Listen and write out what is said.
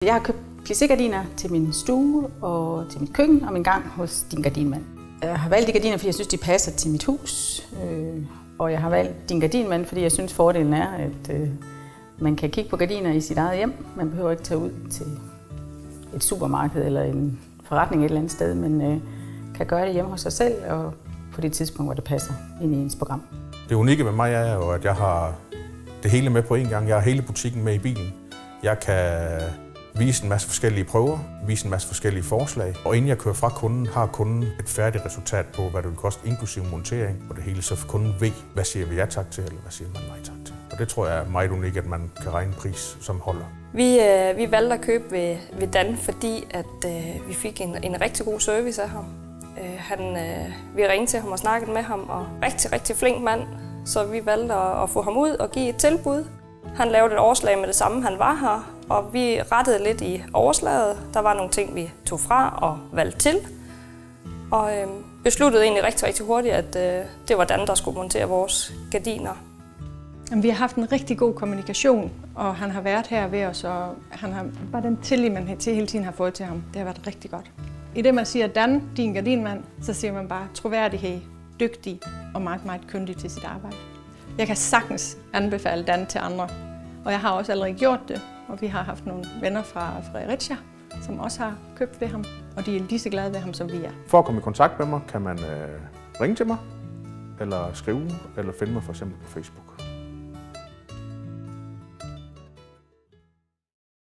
Jeg har købt plissé-gardiner til min stue og til mit køkken og min gang hos Din Gardinmand. Jeg har valgt de gardiner, fordi jeg synes, de passer til mit hus. Og jeg har valgt Din Gardinmand, fordi jeg synes, fordelen er, at man kan kigge på gardiner i sit eget hjem. Man behøver ikke tage ud til et supermarked eller en forretning et eller andet sted, men kan gøre det hjemme hos sig selv og på det tidspunkt, hvor det passer ind i ens program. Det unikke med mig er jo, at jeg har det hele med på en gang. Jeg har hele butikken med i bilen. Jeg kan vise en masse forskellige prøver, vise en masse forskellige forslag, og inden jeg kører fra kunden, har kunden et færdigt resultat på, hvad det vil koste, inklusive montering og det hele, så kunden ved, hvad siger vi ja tak til, eller hvad siger man nej tak til. Og det tror jeg er meget unikt, at man kan regne en pris, som holder. Vi valgte at købe ved Dan, fordi at, vi fik en rigtig god service af ham. Vi ringede til ham og snakkede med ham, og rigtig flink mand, så vi valgte at få ham ud og give et tilbud. Han lavede et overslag med det samme, han var her, og vi rettede lidt i overslaget. Der var nogle ting, vi tog fra og valgte til. Og besluttede egentlig rigtig hurtigt, at det var Dan, der skulle montere vores gardiner. Vi har haft en rigtig god kommunikation, og han har været her ved os, og han har bare den tillid, man hele tiden har fået til ham. Det har været rigtig godt. I det, man siger Dan, Din Gardinmand, så siger man bare troværdighed, dygtig og meget kyndig til sit arbejde. Jeg kan sagtens anbefale Dan til andre, og jeg har også allerede gjort det, og vi har haft nogle venner fra Fredericia, som også har købt ved ham, og de er lige så glade ved ham, som vi er. For at komme i kontakt med mig, kan man ringe til mig, eller skrive, eller finde mig for eksempel på Facebook.